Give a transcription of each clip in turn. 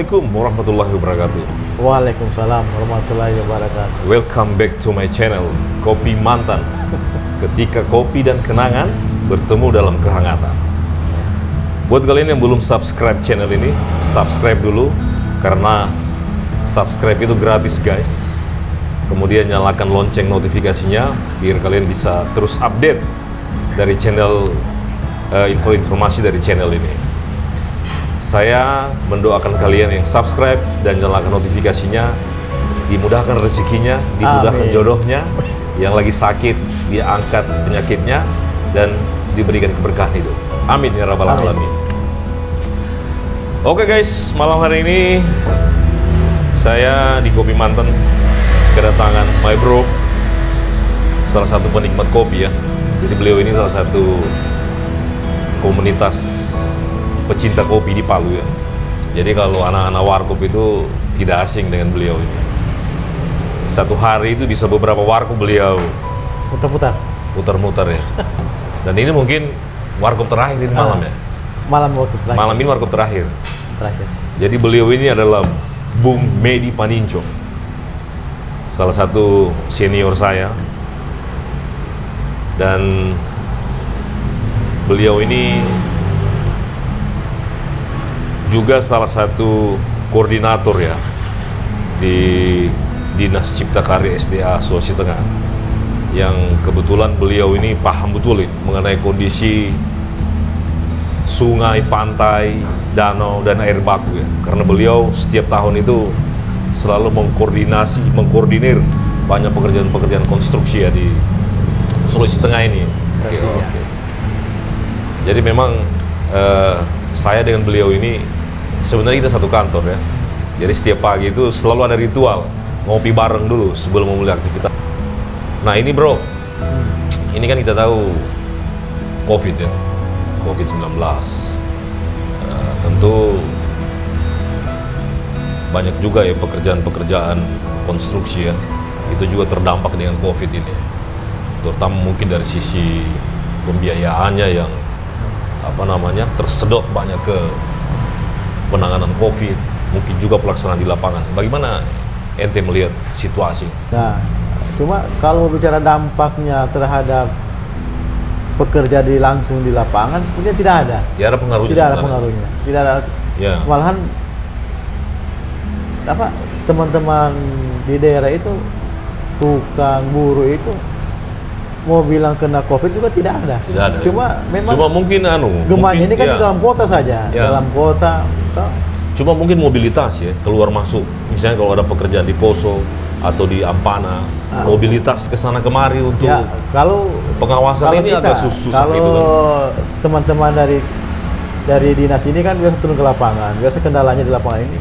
Assalamualaikum warahmatullahi wabarakatuh. Waalaikumsalam warahmatullahi wabarakatuh. Welcome back to my channel, Kopi Mantan. Ketika kopi dan kenangan bertemu dalam kehangatan. Buat kalian yang belum subscribe channel ini, subscribe dulu. Karena subscribe itu gratis guys. Kemudian nyalakan lonceng notifikasinya biar kalian bisa terus update dari channel informasi dari channel ini. Saya mendoakan kalian yang subscribe dan nyalakan notifikasinya, dimudahkan rezekinya, dimudahkan jodohnya, yang lagi sakit diangkat penyakitnya dan diberikan keberkahan hidup. Amin ya rabbal alamin. Oke guys, malam hari ini saya di Kopi Mantan kedatangan my bro, salah satu penikmat kopi ya. Jadi beliau ini salah satu komunitas pecinta kopi di Palu ya. Jadi kalau anak-anak warkop itu tidak asing dengan beliau ini. Satu hari itu bisa beberapa warkop beliau putar-putar ya. Dan ini mungkin warkop terakhir ini malam ya. Malam ini warkop terakhir. Jadi beliau ini adalah Bung Medi Paninco, salah satu senior saya. Dan beliau ini juga salah satu koordinator ya di Dinas Cipta Karya SDA Sulawesi Tengah, yang kebetulan beliau ini paham betul mengenai kondisi sungai, pantai, danau, dan air baku ya. Karena beliau setiap tahun itu selalu mengkoordinir banyak pekerjaan-pekerjaan konstruksi ya di Sulawesi Tengah ini. Oke. Jadi memang saya dengan beliau ini sebenarnya kita satu kantor ya. Jadi setiap pagi itu selalu ada ritual ngopi bareng dulu sebelum memulai aktivitas. Nah ini bro, ini kan kita tahu COVID ya, COVID-19. Tentu banyak juga ya pekerjaan-pekerjaan konstruksi ya, itu juga terdampak dengan COVID ini. Terutama mungkin dari sisi pembiayaannya yang tersedot banyak ke penanganan COVID, mungkin juga pelaksanaan di lapangan. Bagaimana ente melihat situasi? Nah, cuma kalau bicara dampaknya terhadap pekerja langsung di lapangan, sebenarnya tidak ada. Tidak ada pengaruhnya. Tidak ada. Ya. Malahan teman-teman di daerah itu, tukang buruh itu mau bilang kena COVID juga tidak ada. Tidak ada. Cuma mungkin gemanya ini kan di dalam kota saja. Ya. Dalam kota. Cuma mungkin mobilitas ya, keluar masuk. Misalnya kalau ada pekerjaan di Poso atau di Ampana, mobilitas ke sana kemari untuk kalau pengawasan ini agak susah kalau gitu kan. Teman-teman dari dinas ini kan biasa turun ke lapangan. Biasa kendalanya di lapangan ini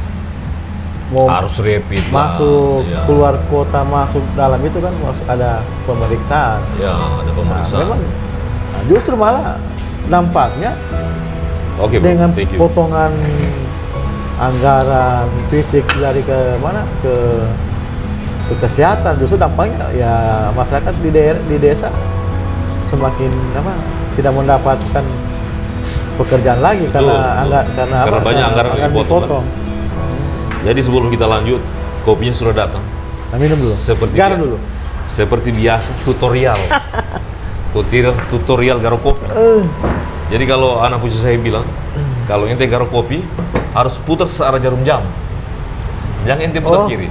harus rapid masuk ya. Keluar kota masuk dalam itu kan ada pemeriksaan. Ya, ada pemeriksaan. Memang justru malah nampaknya dengan potongan anggaran fisik dari ke kesehatan, justru dampaknya ya masyarakat di desa semakin tidak mendapatkan pekerjaan lagi. Betul, karena banyak anggaran yang dipotong. Jadi sebelum kita lanjut, kopinya sudah datang. Minum dulu. Seperti biasa, tutorial garo kopi. Jadi kalau anak cucu saya bilang, kalau ente garo kopi harus putar searah jarum jam. Jangan ente putar kiri.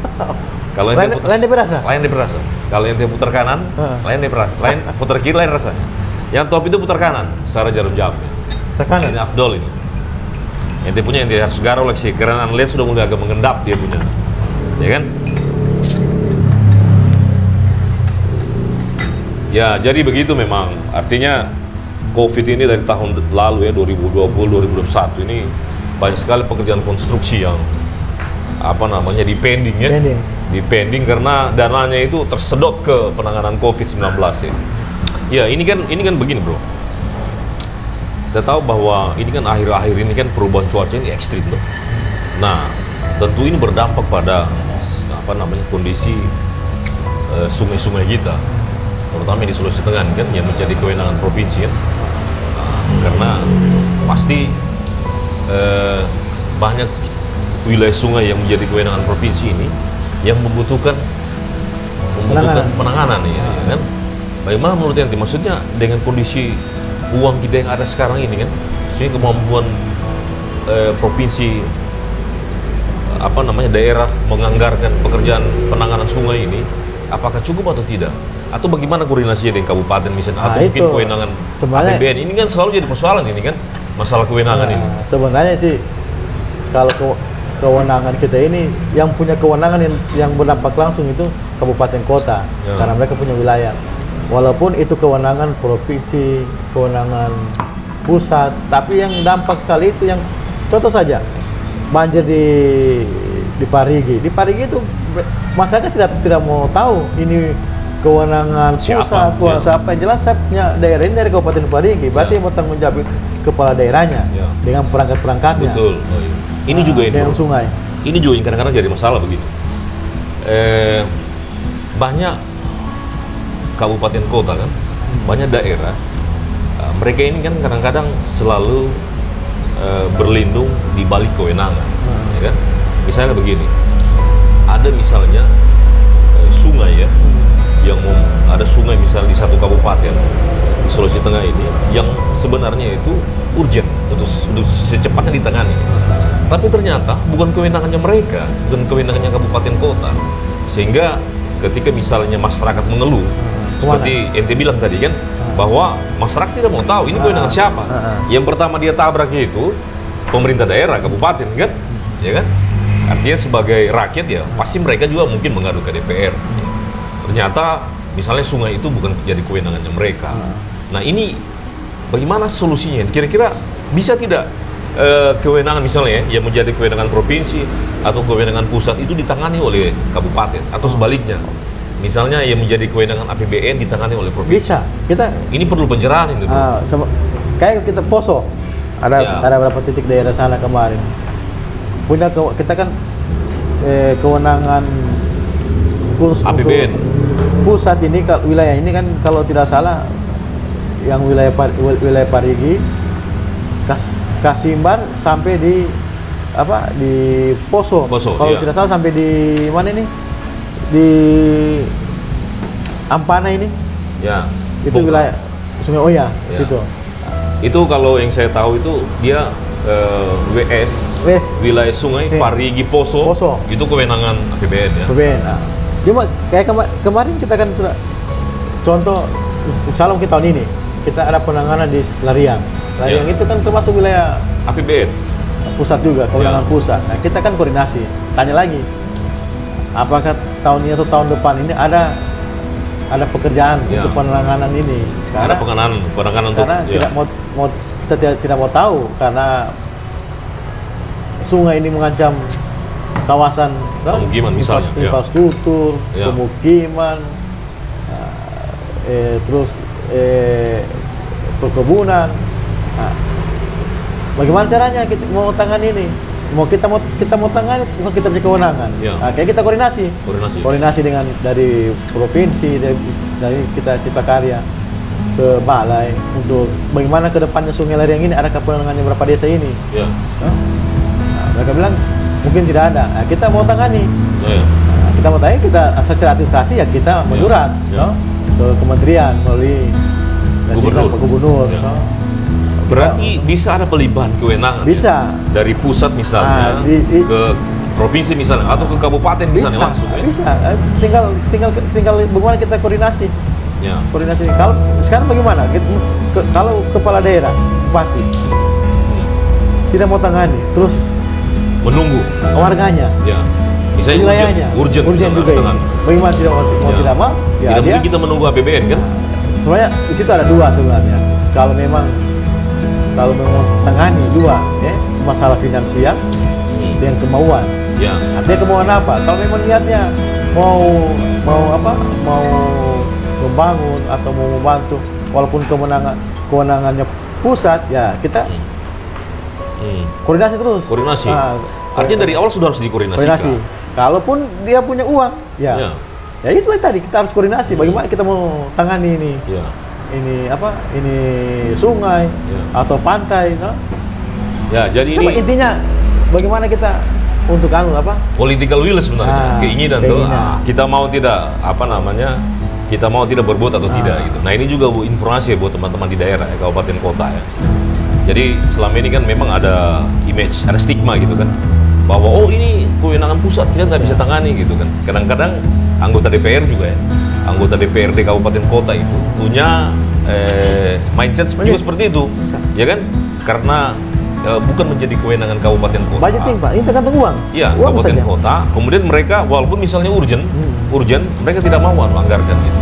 Kalau ente lain dirasa. Kalau ente putar kanan, lain putar kiri lain rasanya. Yang top itu putar kanan, searah jarum jam. Ini afdol ini. Ente punya ente harus garau lagi karena lihat sudah mulai agak mengendap dia punya, ya kan? Ya jadi begitu memang. Artinya COVID ini dari tahun lalu ya 2020-2021 ini banyak sekali pekerjaan konstruksi yang dipending ya. Dipending karena dananya itu tersedot ke penanganan COVID-19 ya. Ya ini kan begini bro. Kita tahu bahwa ini kan akhir-akhir ini kan perubahan cuaca ini ekstrim loh. Nah, tentu ini berdampak pada kondisi sungai-sungai kita, terutama di Sulawesi Tengah kan yang menjadi kewenangan provinsi kan. Karena pasti banyak wilayah sungai yang menjadi kewenangan provinsi ini yang membutuhkan penanganan ya kan? Bagaimana menurut ente? Maksudnya dengan kondisi uang kita yang ada sekarang ini kan, maksudnya kemampuan provinsi daerah menganggarkan pekerjaan penanganan sungai ini, apakah cukup atau tidak? Atau bagaimana koordinasinya dengan kabupaten misalnya? Atau mungkin kewenangan APBN? Ini kan selalu jadi persoalan ini kan, masalah kewenangan ini. Sebenarnya sih kalau kewenangan kita ini yang punya kewenangan yang berdampak langsung itu kabupaten kota, karena mereka punya wilayah. Walaupun itu kewenangan provinsi, kewenangan pusat, tapi yang dampak sekali itu yang contoh saja banjir di Parigi. Di Parigi itu masyarakat tidak mau tahu ini kewenangan pusat, siapa yang jelas saya punya daerah ini dari Kabupaten Parigi, berarti yang bertanggung jawab kepala daerahnya dengan perangkat-perangkatnya. Betul. Ini juga ini dengan sungai. Ini juga yang kadang-kadang jadi masalah begini. Banyak kabupaten kota kan, banyak daerah, mereka ini kan kadang-kadang selalu berlindung di balik kewenangan, ya kan? Misalnya begini, ada misalnya sungai ya, yang ada sungai misalnya di satu kabupaten di Sulawesi Tengah ini, yang sebenarnya itu urgent untuk secepatnya ditangani. Tapi ternyata bukan kewenangannya mereka, bukan kewenangannya kabupaten kota, sehingga ketika misalnya masyarakat mengeluh, seperti ente bilang tadi kan, bahwa masyarakat tidak mau tahu ini kewenangan siapa. Yang pertama dia tabraknya itu pemerintah daerah, kabupaten kan, ya kan? Artinya sebagai rakyat ya pasti mereka juga mungkin mengadu ke DPR. Ternyata misalnya sungai itu bukan jadi kewenangannya mereka. Nah ini bagaimana solusinya? Kira-kira bisa tidak kewenangan misalnya yang menjadi kewenangan provinsi atau kewenangan pusat itu ditangani oleh kabupaten atau sebaliknya? Misalnya yang menjadi kewenangan APBN ditangani oleh provinsi. Bisa. Ini perlu pencerahan itu. Kayak kita Poso. Ada beberapa titik daerah sana kemarin. Kita kan kewenangan khusus APBN. Pusat ini wilayah ini kan kalau tidak salah yang wilayah Parigi, Kasimbar sampai di Poso. Kalau tidak salah sampai di mana ini? Di Ampana ini, itu wilayah Sungai Oya, situ. Itu kalau yang saya tahu itu dia WS, wilayah Sungai Parigi Poso, itu kewenangan APBN ya. APBN. Cuma kayak kemarin kita kan sudah contoh, Salam kita tahun ini kita ada penanganan di Lariang. Lariang itu kan termasuk wilayah APBN. Pusat juga, kewenangan pusat. Nah, kita kan koordinasi. Tanya lagi, apakah tahun ini atau tahun depan ini ada pekerjaan untuk penanganan ini? Ada penanganan untuk kita tidak mau tahu karena sungai ini mengancam kawasan pemukiman misalnya, infrastruktur, pemukiman, terus perkebunan. Nah, bagaimana caranya kita mau tangani ini? Kita mau tangani, bukan kita punya kewenangan. Nah, kayak kita koordinasi dengan dari provinsi, dari kita Cipta Karya ke balai untuk bagaimana ke depannya Sungai Lariang ini ada kewenangannya berapa desa ini. Nah, mereka bilang mungkin tidak ada. Nah, kita mau tangani. Nah, kita mau tanya, kita secara administrasi ya kita menyurat ke kementerian melalui gubernur. Berarti bisa ada pelimpahan kewenangan dari pusat misalnya ke provinsi misalnya atau ke kabupaten misalnya langsung ya? Bisa. Tinggal bagaimana kita koordinasi. Koordinasi. Kalau sekarang bagaimana? Kalau kepala daerah, bupati tidak mau tangani, terus menunggu warganya, misalnya wilayahnya, urgent juga ini. Bagaimana tidak mau? Tidak mungkin kita menunggu APBN kan? Sebenarnya di situ ada dua sebenarnya. Kalau memang tangani dua, masalah finansial dengan kemauan. Artinya kemauan apa? Kalau memang niatnya mau membangun atau mau membantu, walaupun kewenangannya pusat, ya kita koordinasi terus. Artinya dari awal sudah harus dikoordinasikan. Kalaupun dia punya uang, ya itu tadi kita harus koordinasi. Bagaimana kita mau tangani ini? Ini sungai atau pantai, jadi cuma intinya bagaimana kita untuk apa? Political will sebenarnya, keinginan tuh. keinginan. Kita mau tidak kita mau tidak berbuat atau tidak gitu. Nah ini juga Bu, informasi ya buat teman-teman di daerah ya, kabupaten kota ya. Jadi selama ini kan memang ada image, ada stigma gitu kan, bahwa oh ini kewenangan pusat kita nggak bisa tangani gitu kan. Kadang-kadang anggota DPR juga ya, anggota DPRD kabupaten kota itu punya mindset juga seperti itu, ya kan? Karena bukan menjadi kewenangan kabupaten kota. Budgeting Pak, ini tergantung uang. Iya, uang kabupaten saja. kota. Kemudian mereka walaupun misalnya urgent, mereka tidak mau menganggarkan gitu.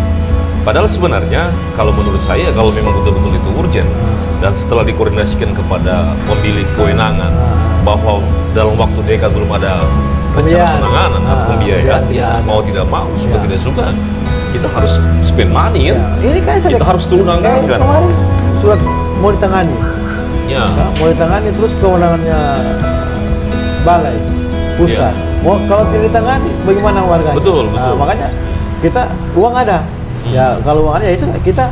Padahal sebenarnya kalau menurut saya kalau memang betul-betul itu urgent dan setelah dikoordinasikan kepada pemilik kewenangan bahwa dalam waktu dekat belum ada rencana penanganan atau pembiayaan, ya mau tidak mau, suka tidak suka, kita harus spend money kan. Ini kan Kita harus turun anggaran. Kemarin surat mau ditangani. Ya. Mau ditangani terus kewenangannya balai pusat. Kalau tidak ditangani bagaimana warganya? Betul. Makanya kita uang ada. Ya kalau uang ada ya sudah kita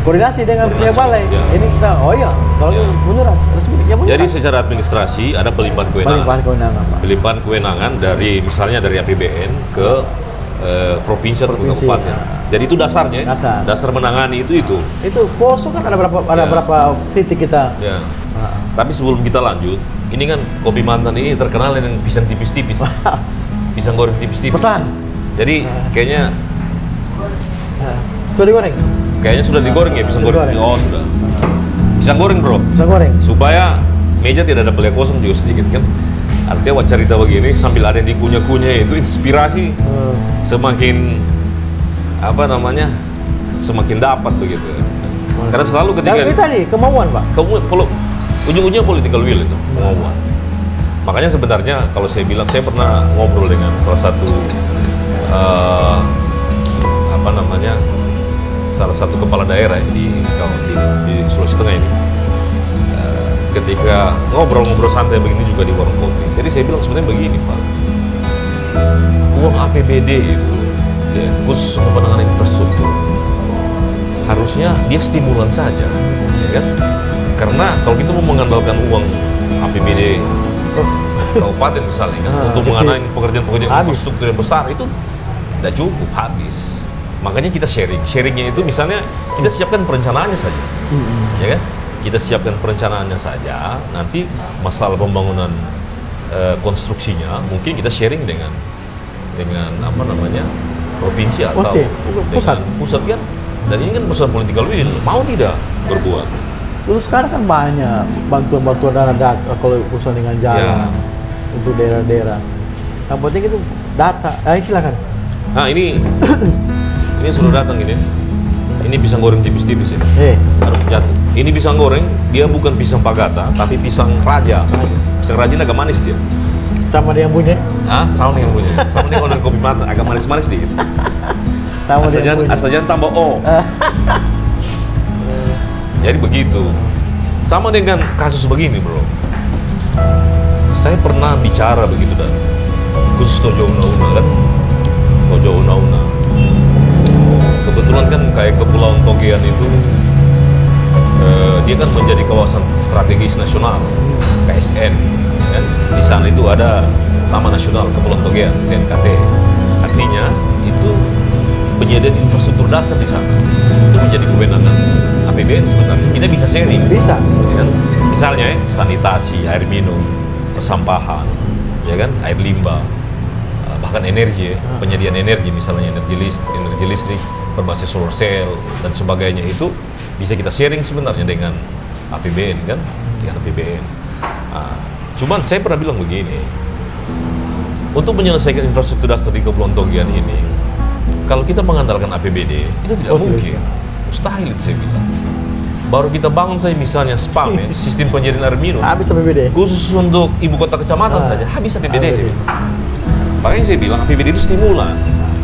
koordinasi dengan pihak balai. Ini kita kalau menurut resmi ya menurut. Jadi secara administrasi ada pelimpahan kewenangan. Pak. Pelimpahan kewenangan dari misalnya dari APBN ke provinsi atau kabupaten. Jadi itu dasarnya. Dasar menangani itu. Itu poso kan ada berapa titik kita. Ya. Tapi sebelum kita lanjut, ini kan Kopi Mantan ini terkenal dengan pisang tipis-tipis. Pisang goreng tipis-tipis. Pesan. Jadi kayaknya sudah digoreng. Kayaknya sudah digoreng ya pisang goreng. Oh, sudah. Pisang goreng, Bro. Pisang goreng. Supaya meja tidak ada beliau kosong juga sedikit kan. Artinya cerita begini sambil ada yang dikunyah-kunyah itu inspirasi semakin semakin dapat begitu. Karena selalu ketika Dan tadi kemauan Pak. Ujung-ujungnya political will itu kemauan. Makanya sebenarnya kalau saya bilang saya pernah ngobrol dengan salah satu salah satu kepala daerah di Sulawesi Tengah ini. Ketika ngobrol-ngobrol santai begini juga di warung kopi. Jadi saya bilang sebenarnya begini Pak, uang APBD itu khusus untuk penanganan infrastruktur harusnya dia stimulan saja, ya kan? Karena kalau kita mau mengandalkan uang APBD kabupaten misalnya kan, untuk mengenai pekerjaan-pekerjaan infrastruktur yang besar itu tidak cukup, habis. Makanya kita sharingnya itu misalnya kita siapkan perencanaannya saja, ya kan? Kita siapkan perencanaannya saja, nanti masalah pembangunan konstruksinya mungkin kita sharing dengan provinsi atau pusat kan. Dan ini kan persoalan political will, mau tidak berbuat. Terus sekarang kan banyak bantuan dana kalau urusan dengan jalan untuk daerah-daerah. Yang penting itu data. Silakan. Nah ini sudah datang ini. Ini pisang goreng tipis-tipis ya. Harus jatuh. Ini pisang goreng, dia bukan pisang pagata, tapi pisang raja. Pisang raja ini agak manis dia. Sama dia yang punya? Sama dengan punya. Sama dengan owner Kopi Mantan, agak manis-manis dikit. Asal jangan tambah O. Jadi begitu. Sama dengan kasus begini, Bro. Saya pernah bicara begitu dan khusus Tojo Una-Una kan. Tojo Una-Una. Kebetulan kan kayak Kepulauan Togean itu dia kan menjadi kawasan strategis nasional, KSN kan. Di sana itu ada Taman Nasional Kepulauan Togean, TNKT. Artinya itu penyediaan infrastruktur dasar di sana itu menjadi kewenangan APBN sebenarnya. Kita bisa sharing. Bisa. Ya kan? Misalnya sanitasi, air minum, persampahan, ya kan, air limbah, bahkan energi, penyediaan energi, misalnya energi listrik berbasis solar cell dan sebagainya itu bisa kita sharing sebenarnya dengan APBN kan, dengan APBN. Cuman saya pernah bilang begini, untuk menyelesaikan infrastruktur dasar di Kepulauan Togean ini, kalau kita mengandalkan APBD itu tidak mungkin, mustahil itu saya bilang. Baru kita bangun saya misalnya SPAM ya, sistem penyediaan air minum, habis APBD. Khusus untuk ibu kota kecamatan saja habis APBD saya bilang. Makanya saya bilang APBD itu stimulan.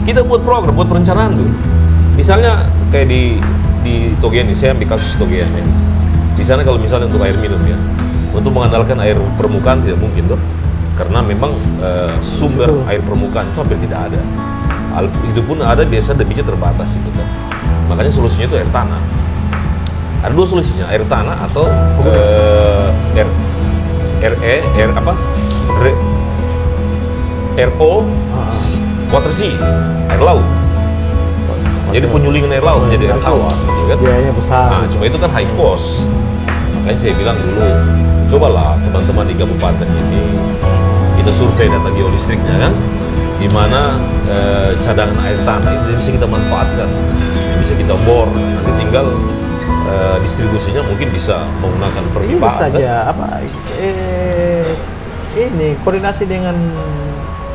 Kita buat program, buat perencanaan tuh. Misalnya kayak di Togean ini, saya ambil kasus Togean ya. Di sana kalau misalnya untuk air minum ya, untuk mengandalkan air permukaan tidak mungkin tuh, karena memang sumber air permukaan itu hampir tidak ada. Itu pun ada biasa debitnya terbatas itu kan. Makanya solusinya itu air tanah. Ada dua solusinya, air tanah atau RO water sea, air laut. Jadi penyulingan air laut jadi air tawar, ya kan? Biayanya besar. Nah, cuma itu kan high cost. Makanya saya bilang dulu, cobalah teman-teman di kabupaten ini kita survei data geolistriknya kan, di mana cadangan air tanah itu bisa kita manfaatkan, bisa kita bor, nanti tinggal distribusinya mungkin bisa menggunakan Ini perpipaan. saja apa? Ini koordinasi dengan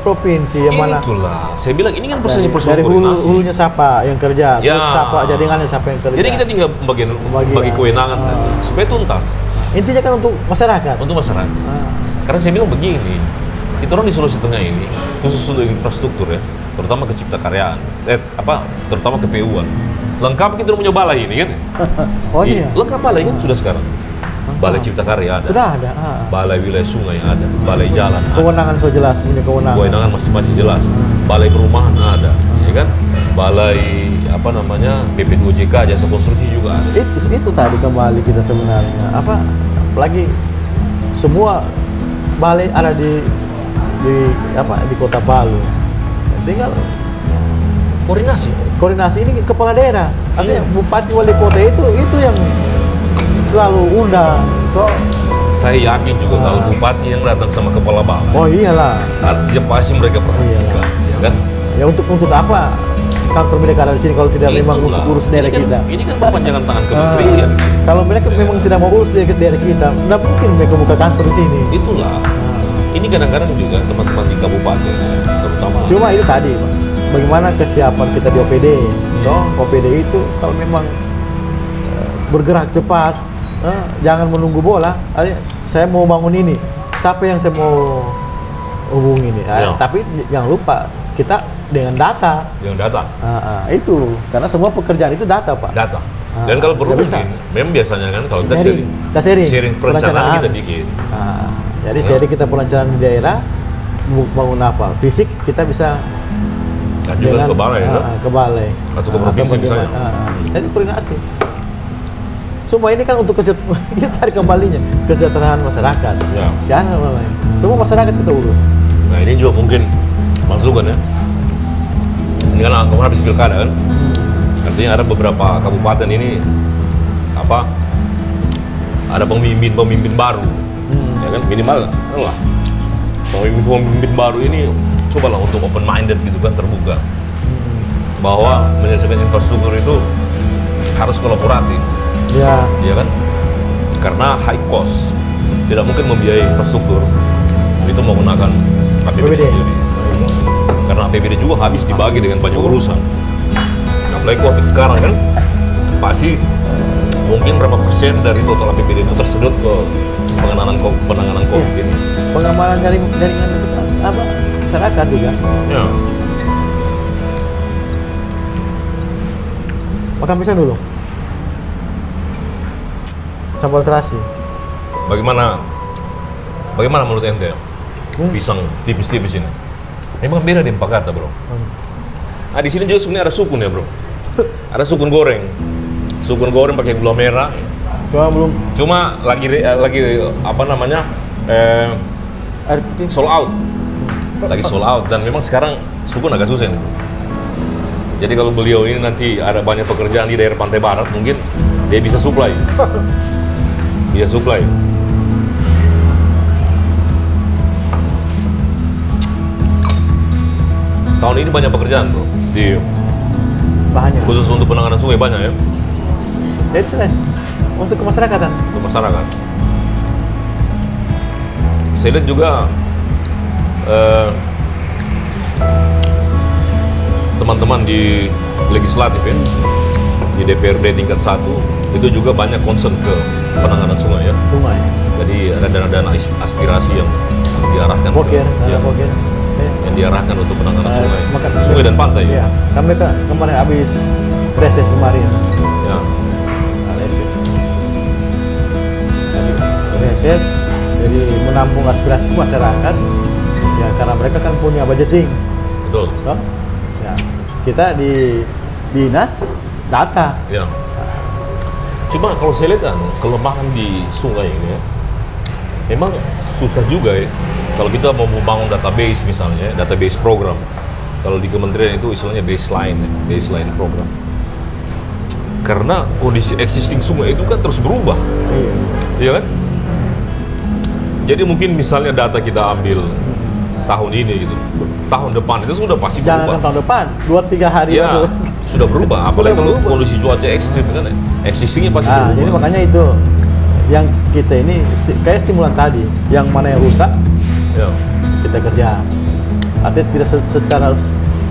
provinsi yang mana? Itulah, saya bilang ini kan persoalan Dari koordinasi. hulunya siapa yang kerja, Ya. terus siapa jaringannya siapa yang kerja. Jadi kita tinggal bagi kewenangan saja supaya tuntas Intinya kan untuk masyarakat. untuk masyarakat. Ah. Karena saya bilang begini, itu orang di Sulawesi Tengah ini khusus untuk infrastruktur ya, terutama ke cipta karyaan, terutama ke PU-an. Lengkap kita punya balai ini kan? Oh iya. Lengkap balai kan sudah sekarang. Balai Cipta Karya ada, Sudah ada. balai wilayah sungai ada, balai jalan ada. Kewenangan so jelas punya kewenangan. Kewenangan masih jelas. Balai perumahan ada, ya kan? Balai BP2JK jasa konstruksi juga ada. Itu tadi kembali kita sebenarnya apalagi semua balai ada di Kota Palu. Tinggal koordinasi ini kepala daerah. Artinya bupati wali kota itu yang selalu undang. Saya yakin juga kalau bupati yang datang sama kepala balai, Oh iyalah. artinya pasti mereka perhatikan, ya kan? Ya untuk apa kantor mereka ada di sini kalau tidak memang Itulah. untuk urus daerah kita. Ini kan perpanjangan tangan kementerian. Kalau mereka memang tidak mau urus daerah kita, nggak mungkin mereka buka kantor di sini. Itulah. Ini kadang-kadang juga teman-teman di kabupaten, terutama. Cuma itu tadi, Pak. Bagaimana kesiapan kita di OPD? Toh, OPD itu kalau memang bergerak cepat, jangan menunggu bola. Saya mau bangun ini, siapa yang saya mau hubungi ini? Ya. Tapi jangan lupa kita dengan data. Yang datang. Itu karena semua pekerjaan itu data, Pak. Datang. Dan kalau perlu nggak bisa. mungkin, memang biasanya kan kalau kita sharing. sharing perencanaan kita bikin. Jadi sharing kita perencanaan di daerah, bangun apa? Fisik kita bisa Juga ke balai ya. ke balai. Atau ke provinsi misalnya. Jadi koordinasi. Semua ini kan untuk kita tarik kembalinya kesejahteraan masyarakat. Ya. Jangan hal lain. Semua masyarakat kita urus. Nah ini juga mungkin masukan ya. Ini kan kemarin habis pilkada kan. Artinya ada beberapa kabupaten ini ada pemimpin baru, ya kan minimal lah pemimpin baru ini cobalah untuk open minded gitu kan, terbuka bahwa menyelesaikan infrastruktur itu harus kolaboratif, Ya. ya kan, karena high cost, tidak mungkin membiayai infrastruktur itu menggunakan APBD sendiri, karena APBD juga habis dibagi dengan banyak urusan. Apalagi COVID sekarang kan, pasti mungkin berapa persen dari total APBD itu tersedot ke penanganan COVID ini. Pengamalan jaringan masyarakat juga. Ya. Makan pisang dulu. Sambal terasi. Bagaimana menurut ente pisang tipis-tipis ini? Memang beda di empat kata, bro. Di sini juga sebenarnya ada sukun ya, bro. Ada sukun goreng pakai gula merah. Belum Cuma lagi air putih. sold out. Lagi sold out dan memang sekarang sukun agak susah nih. Jadi kalau beliau ini nanti ada banyak pekerjaan di daerah pantai barat, mungkin dia bisa supply. Tahun ini banyak pekerjaan, bro. Di Bahannya. khusus untuk penanganan sungai banyak ya, Itu kan untuk kemasyarakatan. untuk masyarakat. Saya lihat juga teman-teman di legislatif ya, di DPRD tingkat 1 itu juga banyak concern ke penanganan sungai ya. Sungai. Jadi ada dana-dana aspirasi yang diarahkan Pokir, ya, pokir. yang diarahkan untuk penanganan sungai, maka- sungai dan pantai. Iya. Kami kemarin habis reses kemarin. Ya. Reses. Jadi menampung aspirasi masyarakat. Ya karena mereka kan punya budgeting. Betul. Toh? Ya. Kita di dinas data. Ya. Cuma kalau saya lihat kan kelemahan di sungai ini ya, memang susah juga ya. Kalau kita mau membangun database misalnya, database program. Kalau di kementerian itu istilahnya baseline, ya, baseline program. Karena kondisi existing sungai itu kan terus berubah, iya kan? Jadi mungkin misalnya data kita ambil tahun ini gitu, tahun depan itu sudah pasti Jangan berubah. tahun depan, 2-3 hari Ya, baru. sudah berubah. Apalagi kalau berubah. kondisi cuaca ekstrim kan, existingnya pasti Nah, berubah. jadi makanya itu yang kita ini kayak stimulan tadi, yang mana yang rusak Ya, kita kerja. Artinya tidak secara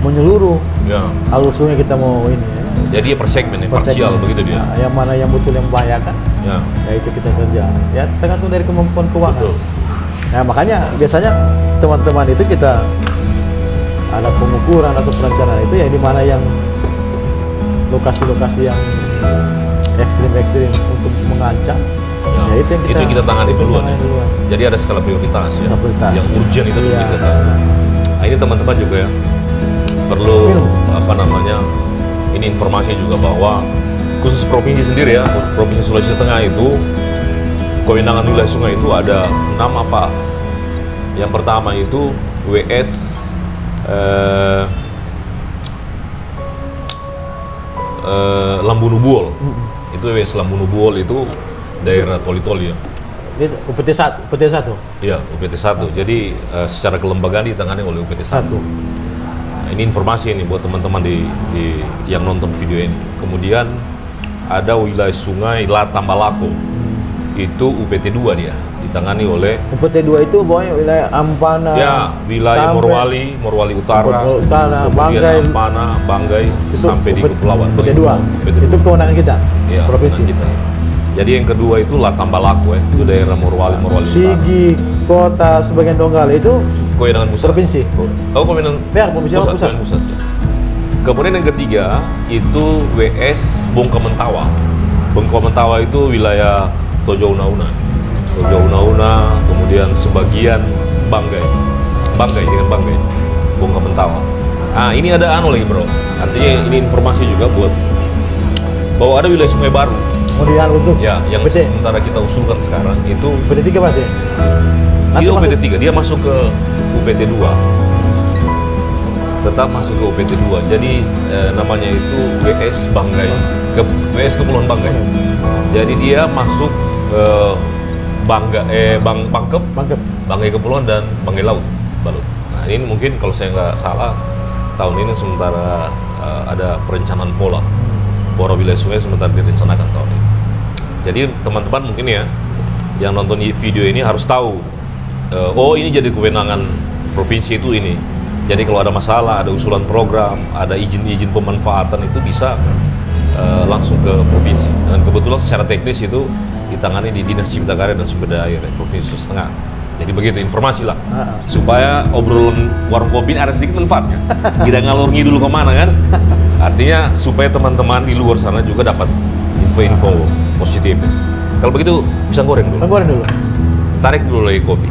menyeluruh ya. alur sungai kita mau ini ya. Jadi dia per segmen, ya, Per parsial segmen. begitu dia. Nah, yang mana yang betul yang membahayakan, Ya, ya itu kita kerja. Ya tergantung dari kemampuan keuangan. betul. Nah makanya biasanya teman-teman itu kita ada pengukuran atau perencanaan itu ya di mana yang lokasi-lokasi yang ekstrim-ekstrim untuk mengancam. Ya, itu yang kita tangani duluan. tangani duluan. Jadi ada skala prioritas ya. Skala prioritas. Yang urgent itu Iya. kita tangani. Nah, ini teman-teman juga ya perlu Minum. apa namanya? Ini informasi juga bahwa khusus provinsi sendiri ya, Provinsi Sulawesi Tengah itu kewenangan wilayah sungai itu ada 6 apa? Yang pertama itu WS Lambunubuol. Itu WS Lambunubuol itu daerah Toli-Toli ya. Ini UPT 1, UPT 1. Iya, UPT 1. Jadi secara kelembagaan ditangani oleh UPT 1. Nah, ini informasi ini buat teman-teman yang nonton video ini. Kemudian ada wilayah sungai Latambalako. Itu UPT 2 dia, ditangani oleh UPT 2 itu pokoknya wilayah Ampana. ya wilayah sampai Morowali Utara, Morowali Utara, kemudian Banggai. Ampana, Banggai Itu sampai di Kepulauan. UPT 2. UPT 2. Itu kewenangan kita. Ya, provinsi. kita. Jadi yang kedua itu Latambalako ya, itu daerah Morowali Utara. Sigi, kota, sebagian Donggala itu Kewenangan pusat. provinsi. Oh, kewenangan Provinsi apa pusat? kewenangan pusat. Kemudian yang ketiga itu WS Bongkamentawa. Bongkamentawa itu wilayah Tojo Una-Una. Tojo Una-Una, kemudian sebagian Banggai. Banggai dengan Banggai. Bongkamentawa. Ah, ini ada anu lagi, Bro. Artinya ini informasi juga buat bahwa ada wilayah sungai baru. Kemudian untuk Ya, yang UPT. sementara kita usulkan sekarang itu UPT 3 berarti? Nanti itu UPT masuk- 3, dia masuk ke UPT 2. Tetap masuk ke UPT 2. Jadi namanya itu WS Banggai, WS Kepulauan Banggai. Jadi dia masuk ke Bangkep, Bangkep. Banggai Kepulauan dan Banggai Laut, Balut. Nah, ini mungkin kalau saya nggak salah tahun ini sementara ada perencanaan pola wilayah sungai sementara direncanakan tahun ini. Jadi teman-teman mungkin ya yang nonton video ini harus tahu, oh ini jadi kewenangan provinsi itu ini. Jadi kalau ada masalah, ada usulan program, ada izin-izin pemanfaatan itu bisa langsung ke provinsi. Dan kebetulan secara teknis itu ditangani di Dinas Cipta Karya dan Sumber Daya Air Provinsi Sulawesi Tengah. Jadi begitu informasi lah, supaya obrolan warung kopi ini ada sedikit manfaatnya. Tidak ngalur ngidul kemana kan? Artinya supaya teman-teman di luar sana juga dapat info-info positif. Kalau begitu bisa goreng dulu. Kita goreng dulu. Tarik dulu lagi kopi.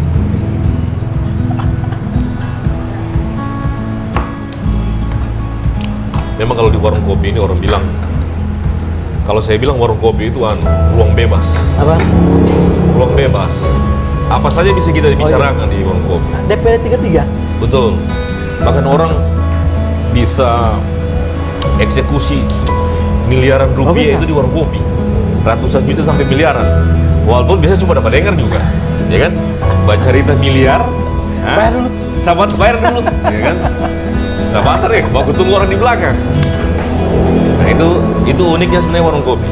Memang kalau di warung kopi ini orang bilang, kalau saya bilang warung kopi itu ruang bebas. Apa? Ruang bebas. Apa saja bisa kita bicarakan di warung kopi. DPR 33? Betul. Bahkan orang bisa eksekusi miliaran rupiah bisa? itu di warung kopi. Ratusan juta sampai miliaran. Walaupun biasanya cuma dapat dengar juga. Ya kan? Baca cerita miliar. Bayar dulu. Sahabat bayar dulu. Ya kan? Sahabat ya, bawa ketemu orang di belakang. Nah itu uniknya sebenarnya warung kopi.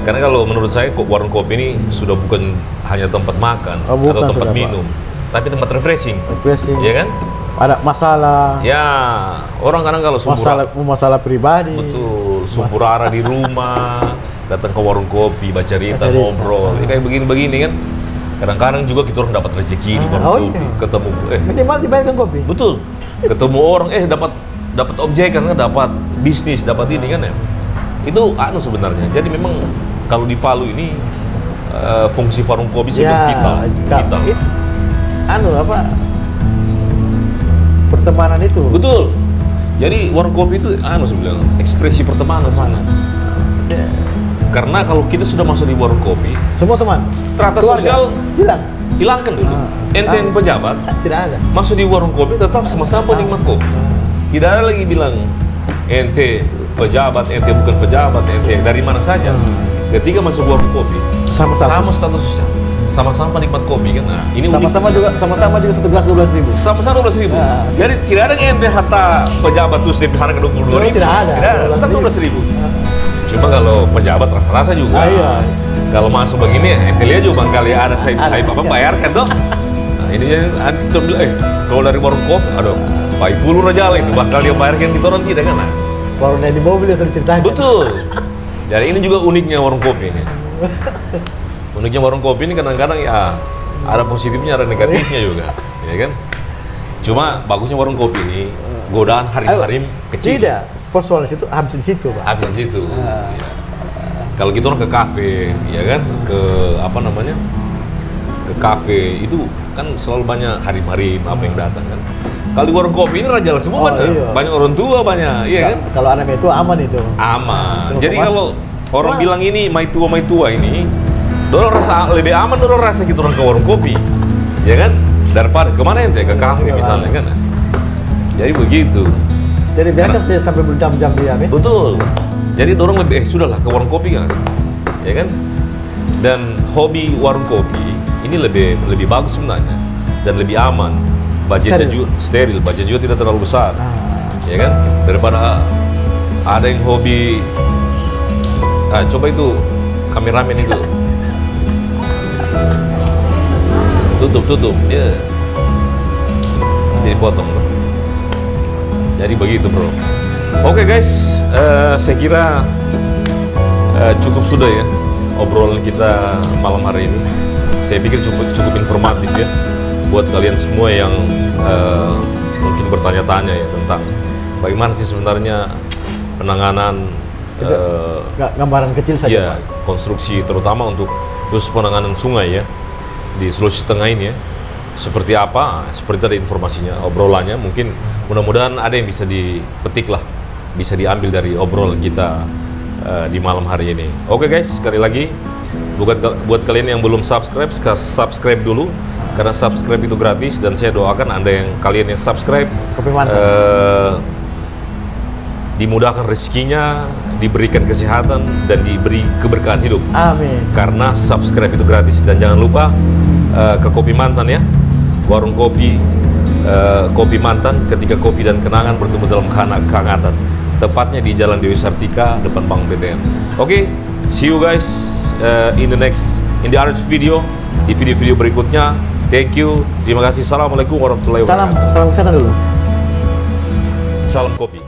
Karena kalau menurut saya warung kopi ini sudah bukan hanya tempat makan Bukan, atau tempat sudah, Pak. minum, tapi tempat refreshing. Refreshing. Ya kan? Ada masalah. Ya, orang kadang kalau Masalah pribadi. betul, sumpur arah di rumah, datang ke warung kopi, baca cerita, Baca cerita. ngobrol, ini kayak begini-begini kan. Kadang-kadang juga kita orang dapat rezeki di warung kopi, iya. ketemu, Minimal dibayarkan kopi. betul, ketemu orang, dapat objekan kan, dapat bisnis, dapat ini kan ya. Itu sebenarnya. Jadi memang kalau di Palu ini fungsi warung kopi sangat vital. Pertemanan itu. Betul. Jadi warung kopi itu sebenarnya ekspresi pertemanan. Karena kalau kita sudah masuk di warung kopi, Semua teman. strata Keluarga. sosial Hilang. hilangkan dulu. Ente yang pejabat, Tidak ada. masuk di warung kopi tetap sama-sama penikmat kopi. Tidak ada lagi bilang ente pejabat, ente bukan pejabat, ente dari mana saja. Ketika masuk warung kopi, Sama statusnya, sama-sama penikmat kopi kan. Nah, ini unik. sama-sama juga satu gelas 12.000. Sama-sama 12.000. Nah. Jadi tidak ada ente hatta pejabat terus DP harga 22.000. Tidak ada. Tetap 12.000. Cuma kalau pejabat rasa-rasa juga. Iya. Kalau masuk begini, ente lihat juga kali ada sayap apa bayarkan tuh. Nah ini nanti kita bilang, kalau dari warung kopi, aduh, Pak Ipulu Raja itu bakal dia bayarkan kita orang tidak kan? Nah, Warungnya di mobil yang sering ceritakan. betul. Jadi ini juga uniknya warung kopi ini. Uniknya warung kopi ini kadang-kadang ya ada positifnya, ada negatifnya juga, ya kan? Cuma bagusnya warung kopi ini godaan harim-harim kecil. Tidak. Persoalan situ habis di situ, Pak. Habis itu. Ya. Kalau kita orang ke kafe, ya kan, ke apa namanya, ke kafe itu kan selalu banyak harim-harim apa yang datang kan. Kalau di warung kopi ini raja semua banyak, iya. banyak orang tua banyak, iya kan? Kalau anaknya itu aman itu. Aman. Terus Jadi apa? kalau orang bilang ini mai tua ini, dorong rasa lebih aman, dorong rasa kita orang ke warung kopi, ya kan? Daripada kemana ente ke kafe Iya, misalnya kan? Jadi begitu. Jadi biarkan saya sampai berjam-jam diam ya. Betul. Jadi dorong lebih sudahlah ke warung kopi kan, ya kan? Dan hobi warung kopi ini lebih bagus sebenarnya dan lebih aman. Budgetnya Steril. juga steril, budget juga tidak terlalu besar, ya kan? Daripada ada yang hobi, coba itu kameramen itu tutup, dia nanti dipotong bro. Jadi begitu bro. Oke guys, saya kira cukup sudah ya obrolan kita malam hari ini. Saya pikir cukup informatif ya buat kalian semua yang mungkin bertanya-tanya ya tentang bagaimana sih sebenarnya penanganan Gambaran kecil saja. ya Pak. konstruksi terutama untuk khusus penanganan sungai ya di Sulawesi Tengah ini ya. Seperti apa? Seperti tadi informasinya, obrolannya mungkin mudah-mudahan ada yang bisa dipetik lah, bisa diambil dari obrolan kita di malam hari ini. Oke guys, sekali lagi buat kalian yang belum subscribe dulu karena subscribe itu gratis dan saya doakan kalian yang subscribe Kopi mantap. dimudahkan rezekinya, diberikan kesehatan dan diberi keberkahan hidup. Amin. Karena subscribe itu gratis dan jangan lupa ke Kopi Mantan ya, warung kopi Kopi Mantan ketika kopi dan kenangan bertemu dalam kehangatan, tepatnya di Jalan Dewi Sartika depan Bank BTN. Oke, see you guys in the other video, di video-video berikutnya. Thank you, terima kasih. Assalamualaikum warahmatullahi wabarakatuh. Salam kesehatan dulu. Salam kopi.